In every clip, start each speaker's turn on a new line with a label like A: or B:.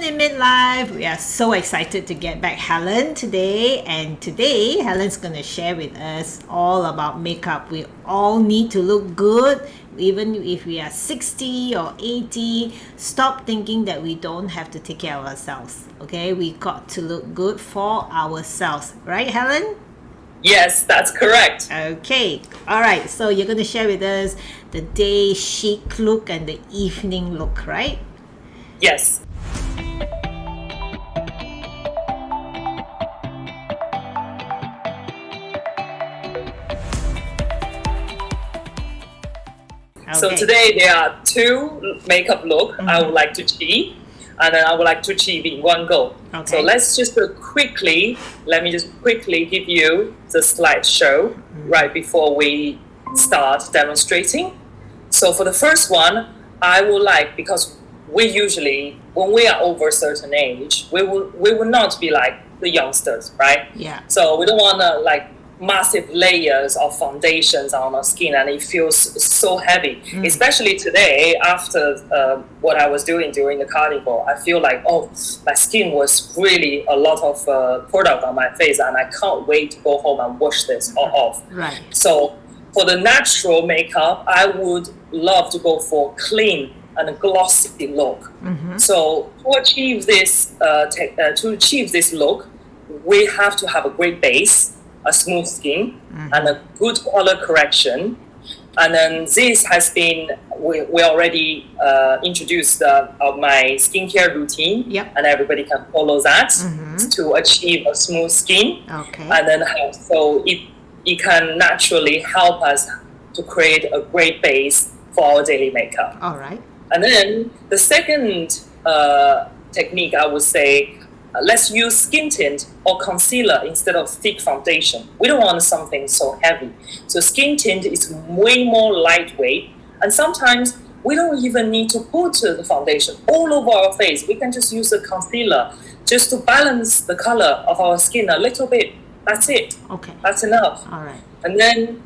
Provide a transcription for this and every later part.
A: in Midlife. We are so excited to get back Helen today. And today, Helen's going to share with us all about makeup. We all need to look good, even if we are 60 or 80. Stop thinking that we don't have to take care of ourselves. Okay, we got to look good for ourselves. Right, Helen?
B: Yes, that's correct.
A: Okay, all right. So you're going to share with us the day chic look and the evening look, right?
B: Yes. So today there are two makeup look I would like to achieve, and then I would like to achieve in one go.
A: Okay.
B: So let's just let me just quickly give you the slideshow right before we start demonstrating. So for the first one, I would like, because we usually, when we are over a certain age, we will not be like the youngsters, right?
A: Yeah.
B: So we don't want to like massive layers of foundations on our skin, and it feels so heavy. Especially today, after what I was doing during the carnival, I feel like, oh, my skin was really a lot of product on my face, and I can't wait to go home and wash this all off.
A: Right.
B: So for the natural makeup, I would love to go for clean and glossy look. So to achieve this look, we have to have a great base, a smooth skin, and a good color correction. And then this has been, we already introduced my skincare routine, and everybody can follow that to achieve a smooth skin.
A: Okay.
B: And then so it can naturally help us to create a great base for our daily makeup.
A: All right.
B: And then the second technique, I would say, let's use skin tint or concealer instead of thick foundation. We don't want something so heavy. So skin tint is way more lightweight, and sometimes we don't even need to put the foundation all over our face. We can just use a concealer just to balance the color of our skin a little bit. That's it.
A: Okay.
B: That's enough.
A: All right.
B: And then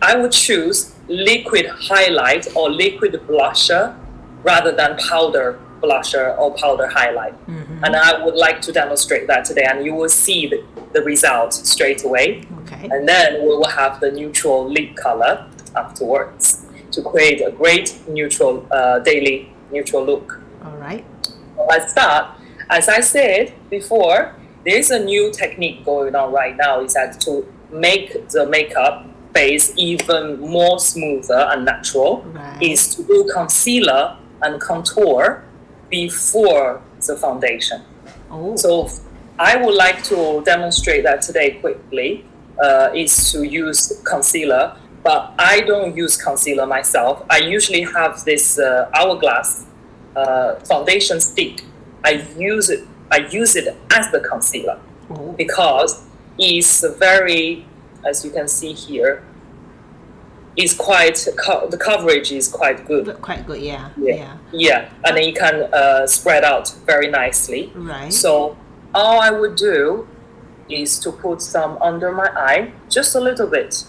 B: I would choose liquid highlight or liquid blusher rather than powder blusher or powder highlight. And I would like to demonstrate that today, and you will see the result straight away.
A: Okay.
B: And then we will have the neutral lip color afterwards to create a great neutral daily neutral look.
A: All right.
B: Let's start. As I said before, there's a new technique going on right now, is that to make the makeup base even more smoother and natural, is to do concealer and contour before the foundation. So I would like to demonstrate that today quickly, is to use concealer, but I don't use concealer myself. I usually have this Hourglass foundation stick. I use it as the concealer because it's very, as you can see here, is quite the coverage is quite good.
A: Quite good, yeah.
B: Yeah, and then you can spread out very nicely.
A: Right.
B: So all I would do is to put some under my eye, just a little bit,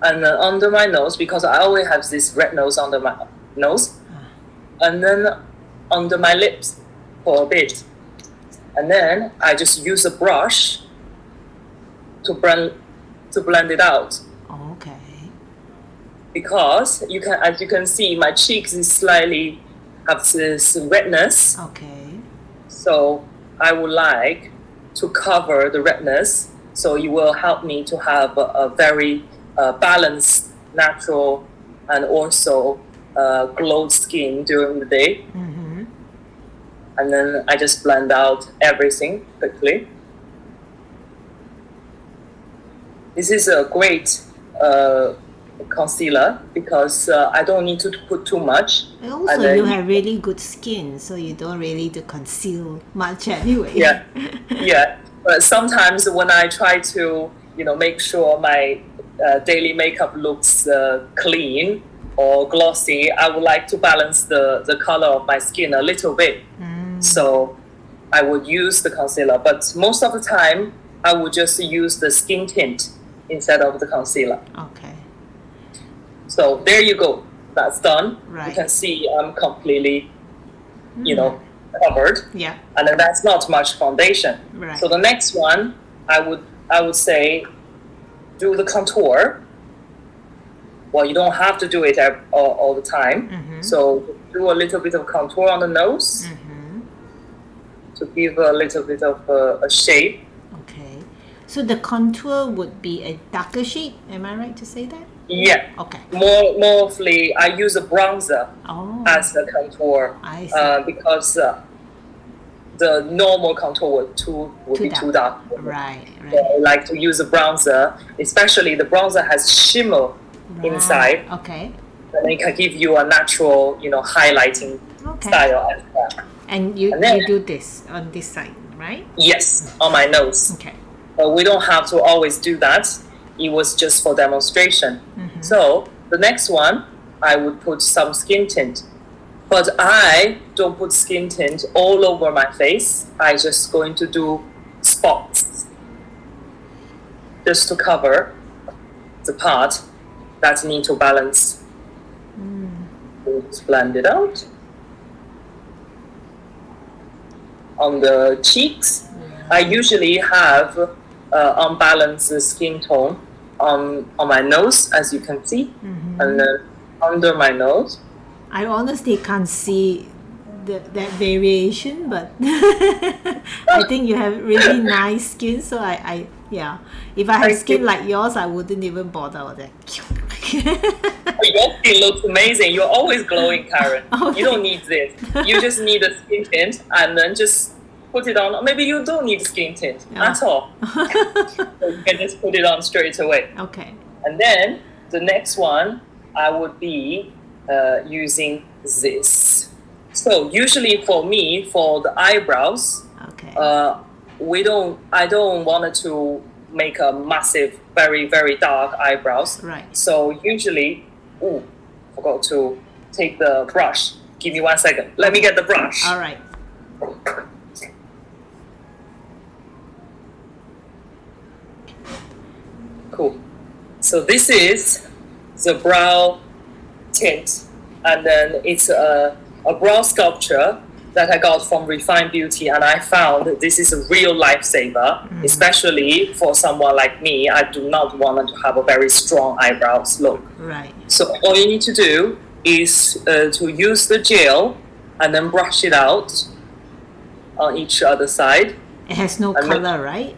B: and then under my nose, because I always have this red nose under my nose, and then under my lips for a bit, and then I just use a brush to blend it out.
A: Okay.
B: Because you can, as you can see, my cheeks is slightly have this redness.
A: Okay.
B: So I would like to cover the redness, so it will help me to have a very balanced, natural, and also glowed skin during the day. And then I just blend out everything quickly. This is a great concealer because I don't need to put too much.
A: And also, you have really good skin, so you don't really need to conceal much anyway.
B: Yeah. But sometimes when I try to, make sure my daily makeup looks clean or glossy, I would like to balance the color of my skin a little bit. So I would use the concealer, but most of the time I would just use the skin tint instead of the concealer.
A: Okay.
B: So there you go. That's done.
A: Right.
B: You can see I'm completely, covered.
A: Yeah.
B: And then that's not much foundation.
A: Right.
B: So the next one, I would say, do the contour. Well, you don't have to do it all the time.
A: Mm-hmm.
B: So do a little bit of contour on the nose
A: Mm-hmm.
B: to give a little bit of a shape.
A: Okay. So the contour would be a darker shade. Am I right to say that?
B: Yeah.
A: Okay.
B: Mostly, I use a bronzer
A: Oh.
B: as the contour
A: I see.
B: because the normal contour would be too dark.
A: Right.
B: So I like to use a bronzer, especially the bronzer has shimmer inside,
A: Okay.
B: and it can give you a natural, highlighting
A: Okay.
B: style as well.
A: And you
B: then-
A: do this on this side, right?
B: Yes, on my nose.
A: Okay.
B: But we don't have to always do that. It was just for demonstration.
A: Mm-hmm.
B: So the next one, I would put some skin tint. But I don't put skin tint all over my face. I just going to do spots just to cover the part that need to balance. Just blend it out. On the cheeks, I usually have unbalanced skin tone on my nose, as you can see, and then under my nose.
A: I honestly can't see that variation, but I think you have really nice skin. So yeah, if I have
B: Thank
A: skin
B: you.
A: like yours, I wouldn't even bother with that.
B: Your skin looks amazing. You're always glowing, Karen.
A: Okay.
B: You don't need this. You just need a skin tint and then just put it on. Maybe you don't need skin tint at all. So you can just put it on straight away.
A: Okay.
B: And then the next one, I would be using this. So usually for me, for the eyebrows,
A: Okay.
B: I don't want to make a massive, very, very dark eyebrows.
A: Right.
B: So usually, forgot to take the brush. Give me 1 second. Let me get the brush.
A: All right.
B: Cool. So this is the brow tint, and then it's a brow sculpture that I got from Refined Beauty, and I found that this is a real lifesaver, especially for someone like me. I do not want to have a very strong eyebrows look.
A: Right.
B: So all you need to do is to use the gel and then brush it out on each other side.
A: It has no
B: And
A: color, right?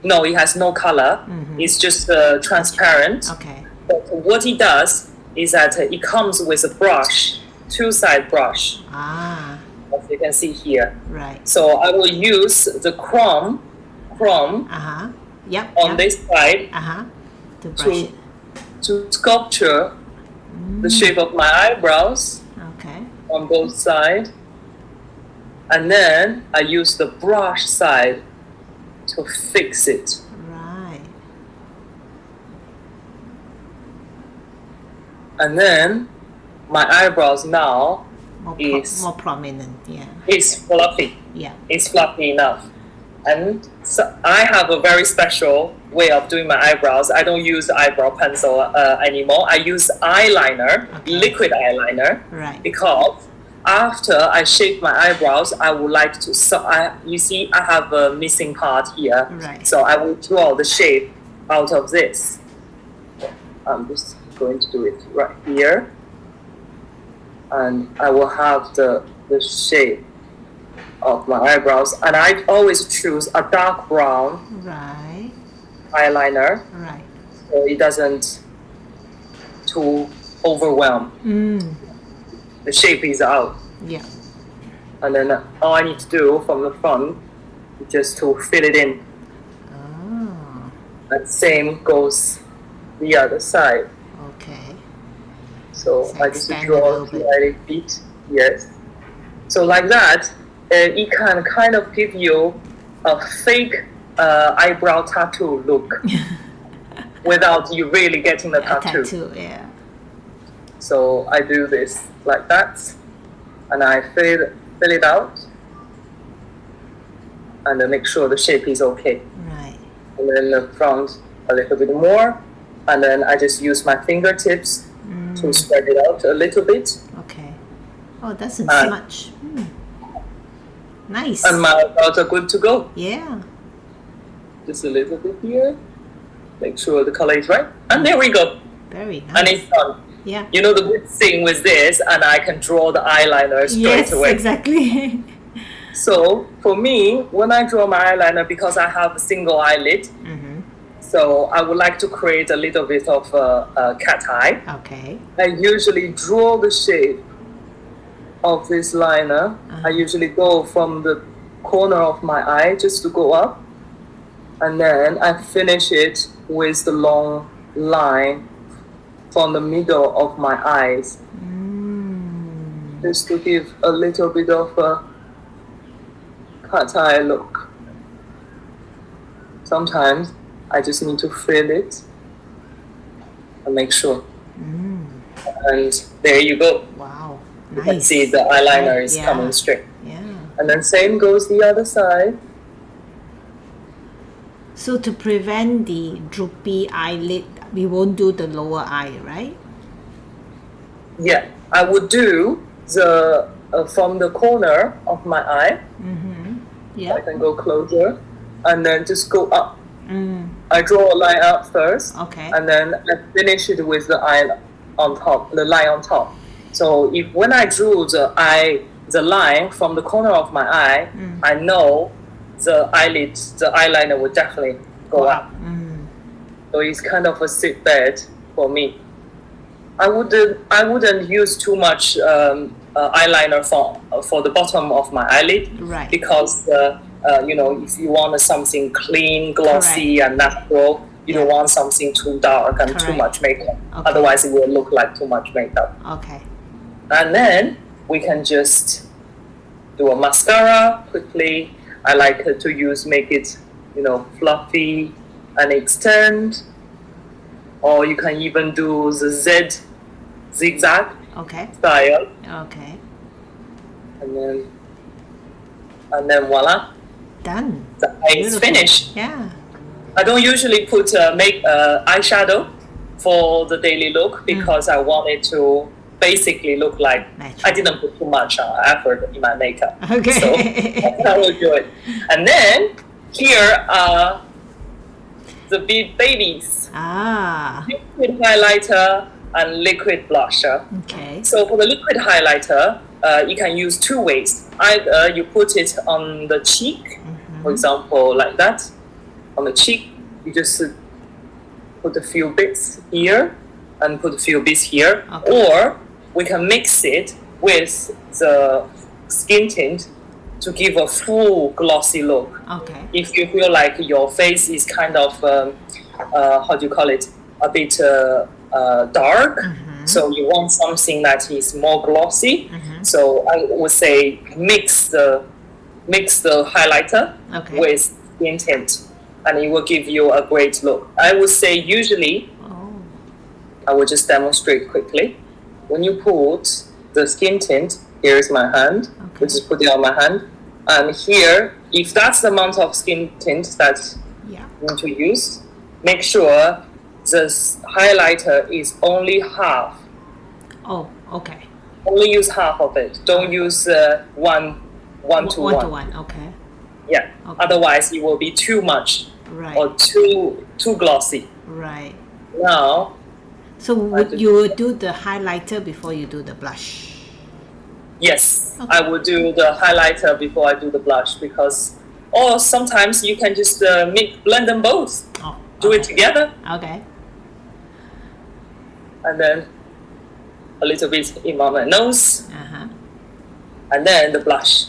B: No, it has no color. It's just transparent.
A: Okay.
B: But what it does is that it comes with a brush, two-side brush,
A: Ah,
B: as you can see here.
A: right.
B: So I will use the chrome
A: Uh-huh. Yep.
B: on
A: yep.
B: this side
A: Uh-huh. To brush it.
B: to sculpture the shape of my eyebrows
A: Okay.
B: on both sides. And then I use the brush side to fix it.
A: Right.
B: And then my eyebrows now
A: More prominent. Yeah.
B: is fluffy.
A: Yeah.
B: It's fluffy enough. And so I have a very special way of doing my eyebrows. I don't use eyebrow pencil anymore. I use eyeliner,
A: Okay.
B: liquid eyeliner,
A: Right.
B: because after I shape my eyebrows, I would like to. You see, I have a missing part here,
A: Right.
B: so I will draw the shape out of this. I'm just going to do it right here, and I will have the shape of my eyebrows. And I always choose a dark brown
A: Right.
B: eyeliner,
A: Right.
B: so it doesn't too overwhelm. The shape is out.
A: Yeah.
B: And then all I need to do from the front is just to fill it in.
A: Oh.
B: And same goes the other side.
A: Okay.
B: So
A: So
B: I just
A: expand a
B: draw
A: little bit.
B: slightly bit. Yes. So like that, it can kind of give you a fake eyebrow tattoo look without you really getting the
A: A
B: tattoo.
A: tattoo. Yeah.
B: So I do this like that, and I fill it out, and then make sure the shape is okay.
A: Right.
B: And then the front a little bit more, and then I just use my fingertips to spread it out a little bit.
A: Okay. Oh, that's a
B: Uh,
A: smudge. Nice.
B: And my eyebrows are good to go.
A: Yeah.
B: Just a little bit here. Make sure the color is right. And there we go.
A: Very nice.
B: And it's done.
A: Yeah.
B: You know the good thing with this, and I can draw the eyeliner straight
A: Yes,
B: away.
A: exactly.
B: So for me, when I draw my eyeliner, because I have a single eyelid, so I would like to create a little bit of a cat eye.
A: Okay.
B: I usually draw the shape of this liner. I usually go from the corner of my eye just to go up, and then I finish it with the long line from the middle of my eyes, just to give a little bit of a cat eye look. Sometimes I just need to fill it and make sure. And there you go.
A: Wow.
B: You can
A: Nice.
B: see the eyeliner is
A: Yeah.
B: coming straight.
A: Yeah.
B: And then same goes the other side.
A: So to prevent the droopy eyelid, we won't do the lower eye, right?
B: Yeah, I would do the from the corner of my eye. I
A: Yeah.
B: can go closer, and then just go up. I draw a line up first,
A: Okay.
B: and then I finish it with the eye on top, the line on top. So if when I drew the line from the corner of my eye, I know the eyeliner would definitely go up. So it's kind of a safe bet for me. I wouldn't use too much eyeliner for the bottom of my eyelid,
A: Right.
B: because if you want something clean, glossy, and natural, you don't want something too dark and too
A: Correct.
B: much makeup.
A: Okay.
B: Otherwise, it will look like too much makeup.
A: Okay.
B: And then we can just do a mascara quickly. I like to make it, fluffy and extend. Or you can even do the zigzag
A: Okay.
B: style,
A: Okay.
B: and then voila,
A: Done.
B: the eye is
A: Beautiful.
B: finished.
A: Yeah.
B: I don't usually put eyeshadow for the daily look, because I want it to basically look like
A: Natural.
B: I didn't put too much effort in my makeup.
A: Okay.
B: So I will do it. And then here are the big babies:
A: Ah.
B: liquid highlighter and liquid blusher.
A: Okay.
B: So for the liquid highlighter, you can use two ways. Either you put it on the cheek, for example, like that. On the cheek, you just put a few bits here and put a few bits here.
A: Okay.
B: Or we can mix it with the skin tint to give a full glossy look.
A: Okay.
B: If you feel like your face is kind of, a bit dark, so you want something that is more glossy, so I would say mix the highlighter
A: Okay.
B: with skin tint, and it will give you a great look. I would say usually,
A: Oh.
B: I will just demonstrate quickly. When you put the skin tint, here is my hand.
A: Okay.
B: We just put it on my hand. And here, if that's the amount of skin tint that
A: Yeah.
B: you need to use, make sure the highlighter is only half.
A: Oh. Okay.
B: Only use half of it. Don't use one to
A: One to
B: one.
A: one. Okay.
B: Yeah.
A: Okay.
B: Otherwise, it will be too much
A: Right.
B: or too glossy.
A: Right.
B: Now,
A: So you would do the highlighter before you do the blush?
B: yes,
A: Okay.
B: I will do the highlighter before I do the blush, because, or sometimes you can just blend them both.
A: Oh.
B: Do it
A: okay.
B: together,
A: Okay.
B: and then a little bit in my nose,
A: Uh-huh.
B: and then the blush.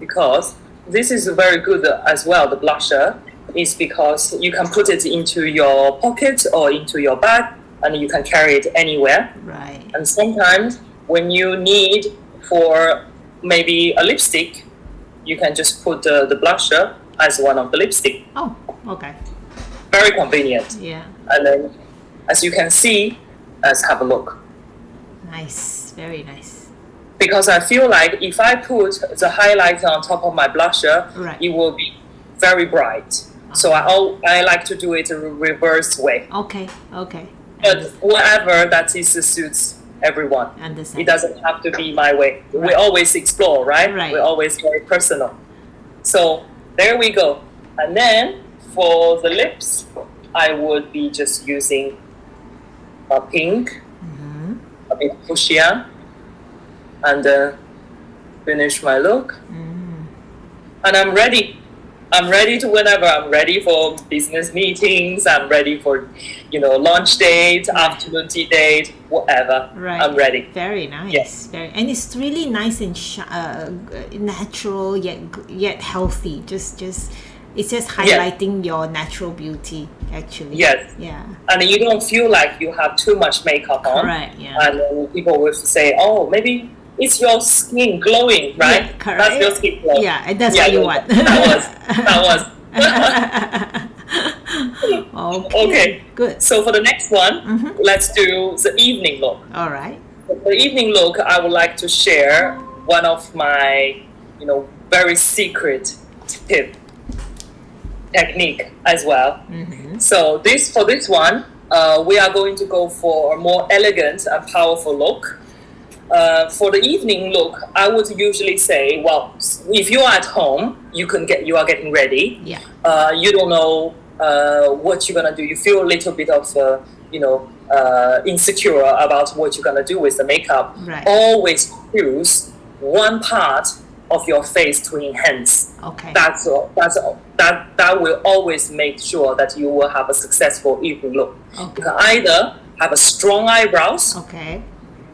B: Because this is very good as well, the blusher, is because you can put it into your pocket or into your bag, and you can carry it anywhere.
A: Right.
B: And sometimes when you need for maybe a lipstick, you can just put the blusher as one of the lipstick.
A: Oh. Okay.
B: Very convenient.
A: Yeah.
B: And then, as you can see, let's have a look.
A: Nice. Very nice.
B: Because I feel like if I put the highlighter on top of my blusher,
A: Right.
B: it will be very bright. So I like to do it a reverse way.
A: Okay. Okay.
B: But whatever that is suits everyone.
A: Understand.
B: It doesn't have to be my way. We always explore, right?
A: Right.
B: We're always very personal. So there we go. And then for the lips, I would be just using a pink, a bit fuchsia, and finish my look. And I'm ready. I'm ready to whenever. I'm ready for business meetings. I'm ready for, launch date, afternoon tea date, whatever.
A: Right.
B: I'm ready.
A: Very nice.
B: Yes.
A: And it's really nice and natural yet healthy. Just it's just highlighting your natural beauty, actually.
B: Yes.
A: Yeah.
B: And you don't feel like you have too much makeup on.
A: Right. Yeah.
B: And people will say, "Oh, maybe it's your skin glowing, right?
A: Yeah, correct.
B: That's your skin glow."
A: Yeah, and that's what you want.
B: That was. Okay.
A: Good.
B: So for the next one, let's do the evening look.
A: All right.
B: For the evening look, I would like to share one of my, very secret technique as well. So for this one, we are going to go for a more elegant and powerful look. For the evening look, I would usually say, well, if you're at home, you are getting ready.
A: Yeah.
B: You don't know what you're gonna do. You feel a little bit of insecure about what you're gonna do with the makeup.
A: Right.
B: Always choose one part of your face to enhance.
A: Okay.
B: That will always make sure that you will have a successful evening look.
A: Okay.
B: You can either have a strong eyebrows,
A: Okay.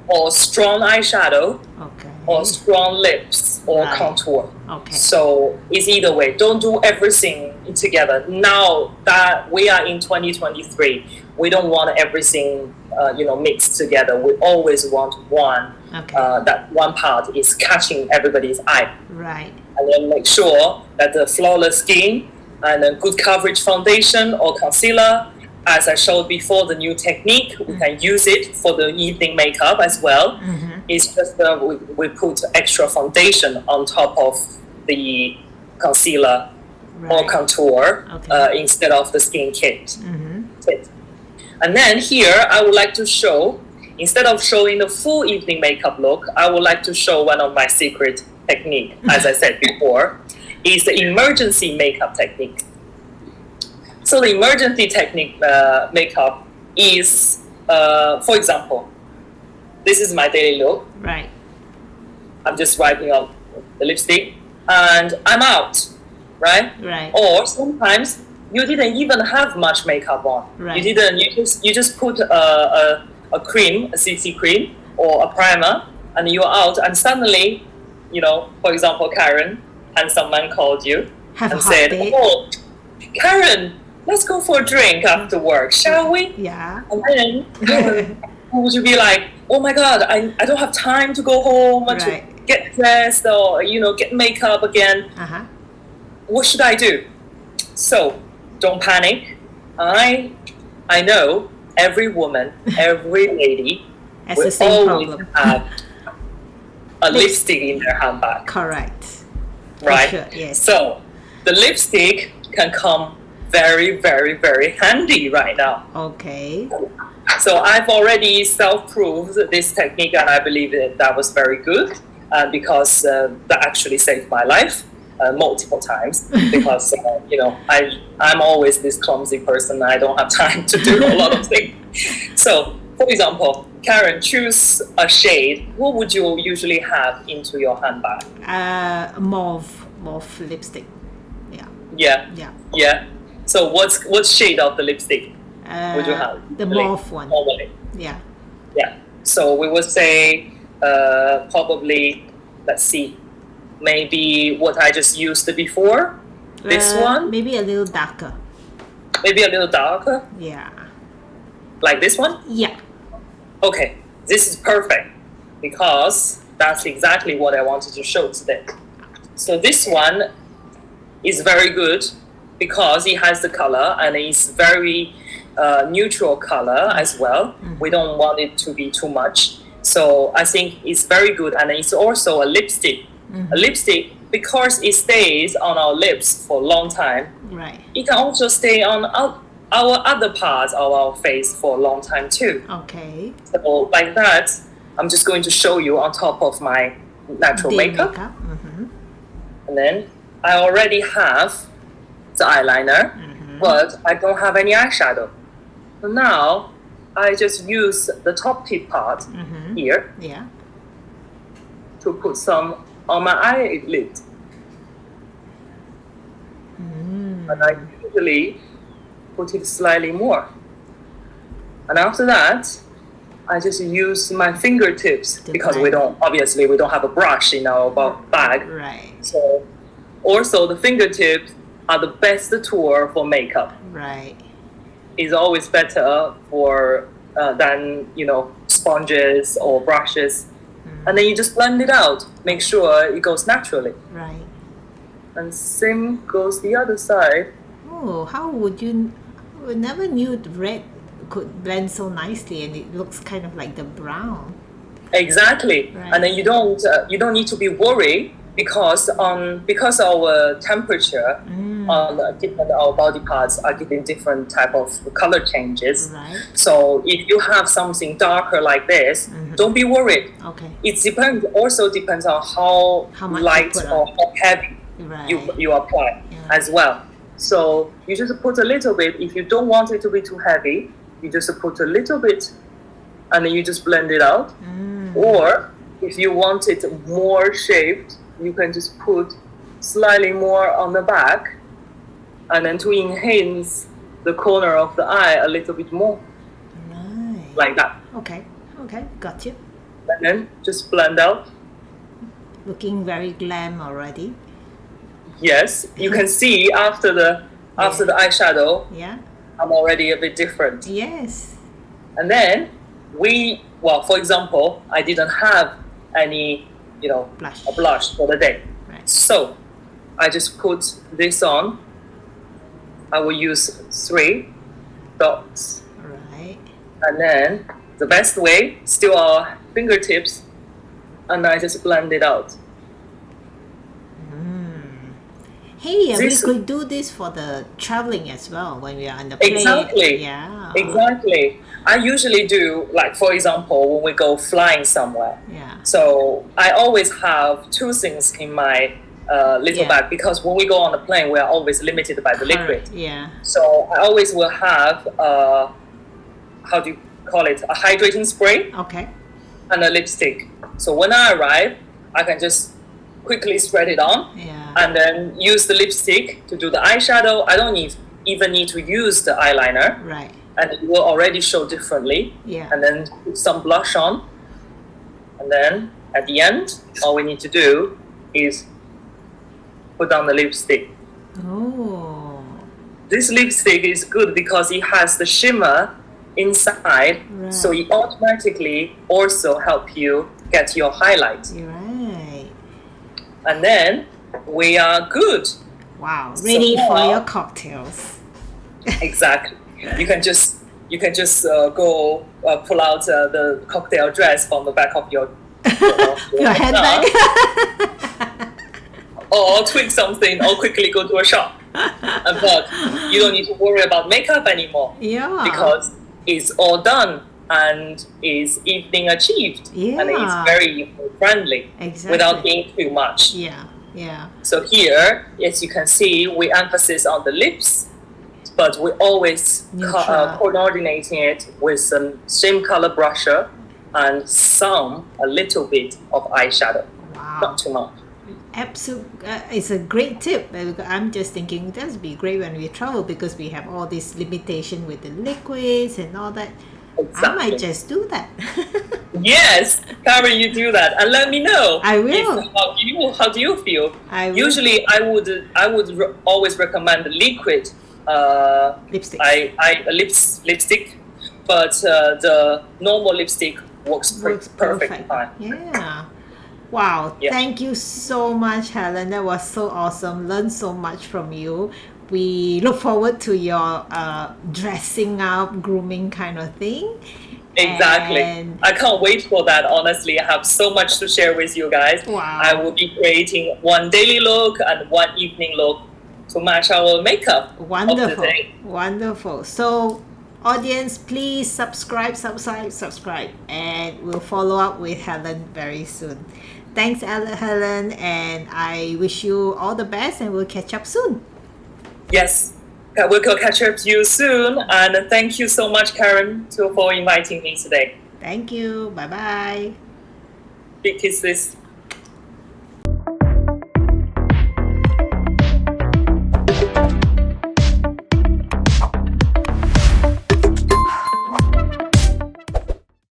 B: or strong eyeshadow,
A: Okay.
B: or strong lips, or
A: Right.
B: contour.
A: Okay.
B: So it's either way. Don't do everything together. Now that we are in 2023, we don't want everything mixed together. We always want one.
A: Okay.
B: That one part is catching everybody's eye.
A: Right.
B: And then make sure that the flawless skin and a good coverage foundation or concealer. As I showed before, the new technique, we can use it for the evening makeup as well. It's just we put extra foundation on top of the concealer or
A: Right.
B: contour
A: Okay.
B: instead of the skin kit. And then here, I would like to show, instead of showing the full evening makeup look, I would like to show one of my secret technique, as I said before, is the emergency makeup technique. So the emergency technique makeup is, for example, this is my daily look.
A: Right.
B: I'm just wiping off the lipstick and I'm out, right?
A: Right.
B: Or sometimes you didn't even have much makeup on.
A: Right.
B: You just put a cream, a CC cream or a primer, and you're out, and suddenly, for example, Karen, and someone called you
A: Have a
B: and
A: hot
B: said,
A: date.
B: "Oh, Karen, let's go for a drink after work, shall we?"
A: Yeah.
B: And then would you be like, "Oh my God, I don't have time to go home and
A: Right.
B: to get dressed or get makeup again.
A: Uh-huh.
B: What should I do?" So don't panic. I know every woman, every lady
A: Has
B: will
A: the same
B: always
A: problem.
B: have a lipstick in their handbag,
A: Correct. For
B: right?
A: sure, yes.
B: So the lipstick can come very, very, very handy right now.
A: Okay.
B: So I've already self-proved this technique, and I believe that was very good because that actually saved my life multiple times. Because I'm always this clumsy person. I don't have time to do a lot of things. So, for example, Karen, choose a shade. What would you usually have into your handbag?
A: Mauve lipstick. Yeah.
B: Yeah.
A: Yeah.
B: Yeah. So what shade of the lipstick would you have?
A: The mauve one.
B: Normally.
A: Yeah.
B: Yeah. So we would say probably, let's see, maybe what I just used before. This one?
A: Maybe a little darker.
B: Maybe a little darker,
A: Yeah.
B: like this one?
A: Yeah.
B: Okay, this is perfect because that's exactly what I wanted to show today. So this one is very good because it has the color and it's very neutral color as well. We don't want it to be too much. So I think it's very good, and it's also a lipstick. A lipstick, because it stays on our lips for a long time,
A: Right.
B: it can also stay on our other parts of our face for a long time too.
A: Okay.
B: So like that, I'm just going to show you on top of my natural
A: Day
B: makeup.
A: Mm-hmm.
B: And then I already have the eyeliner, but I don't have any eyeshadow. So now I just use the top tip part here
A: Yeah.
B: to put some on my eyelid. And I usually put it slightly more. And after that, I just use my fingertips because we don't have a brush in our bag.
A: Right.
B: So also the fingertips are the best tool for makeup.
A: Right.
B: It's always better for than sponges or brushes. And then you just blend it out. Make sure it goes naturally.
A: Right.
B: And same goes the other side.
A: Oh, how would you? We never knew the red could blend so nicely, and it looks kind of like the brown.
B: Exactly.
A: Right.
B: And then you don't need to be worried because our temperature on different our body parts are getting different type of color changes.
A: Right.
B: So if you have something darker like this, don't be worried.
A: Okay.
B: It also depends on how
A: much
B: light
A: you put
B: or how heavy
A: Right.
B: you apply as well. So you just put a little bit. If you don't want it to be too heavy, you just put a little bit, and then you just blend it out. Or if you want it more shaped, you can just put slightly more on the back, and then to enhance the corner of the eye a little bit more,
A: Right.
B: like that.
A: Okay. Okay. Got you.
B: And then just blend out.
A: Looking very glam already.
B: Yes, you can see after the eyeshadow,
A: Yeah.
B: I'm already a bit different.
A: Yes.
B: And then for example, I didn't have any,
A: Blush.
B: a blush for the day.
A: Right.
B: So I just put this on. I will use 3 dots.
A: Right.
B: And then the best way, still our fingertips, and I just blend it out.
A: Hey, we
B: This-
A: could do this for the traveling as well when we are on the plane.
B: Exactly.
A: Yeah.
B: Exactly. I usually do, like, for example, when we go flying somewhere.
A: Yeah.
B: So I always have 2 things in my little bag because when we go on the plane, we are always limited by the liquid.
A: Yeah.
B: So I always will have, how do you call it, a hydrating spray
A: Okay.
B: and a lipstick. So when I arrive, I can just quickly spread it on
A: Yeah.
B: and then use the lipstick to do the eyeshadow. I don't even need to use the eyeliner,
A: Right.
B: and it will already show differently.
A: Yeah.
B: And then put some blush on. And then at the end, all we need to do is put on the lipstick.
A: Oh.
B: This lipstick is good because it has the shimmer inside,
A: Right.
B: so it automatically also help you get your highlight.
A: You're right.
B: And then we are good.
A: Wow. Ready
B: So
A: for
B: now-
A: your cocktails.
B: Exactly. You can just go pull out the cocktail dress from the back of your
A: Your handbag.
B: or tweak something, or quickly go to a shop. But you don't need to worry about makeup anymore
A: Yeah.
B: because it's all done and is evening achieved, and it's
A: Yeah.
B: very friendly
A: Exactly.
B: without being too much.
A: Yeah. Yeah.
B: So here, as you can see, we emphasize on the lips, but we always
A: Neutral.
B: coordinating it with some same color brusher and a little bit of eyeshadow,
A: Wow.
B: not too much.
A: Absolutely, it's a great tip. I'm just thinking that would be great when we travel because we have all this limitation with the liquids and all that. I
B: Exactly.
A: might just do that.
B: Yes, Karen, you do that, and let me know.
A: I will.
B: How do you feel?
A: I will.
B: Usually, I would always recommend the liquid
A: Lipstick.
B: lipstick, but the normal lipstick works
A: Works
B: perfect fine.
A: Yeah. Wow.
B: Yeah.
A: Thank you so much, Helen. That was so awesome. Learned so much from you. We look forward to your dressing up, grooming kind of thing.
B: Exactly.
A: And
B: I can't wait for that. Honestly, I have so much to share with you guys.
A: Wow.
B: I will be creating one daily look and one evening look to match our makeup of the
A: wonderful.
B: day.
A: Wonderful. So audience, please subscribe, and we'll follow up with Helen very soon. Thanks, Helen, and I wish you all the best, and we'll catch up soon.
B: Yes, we'll catch up to you soon. And thank you so much, Karen, for inviting me today.
A: Thank you. Bye bye.
B: Big kisses.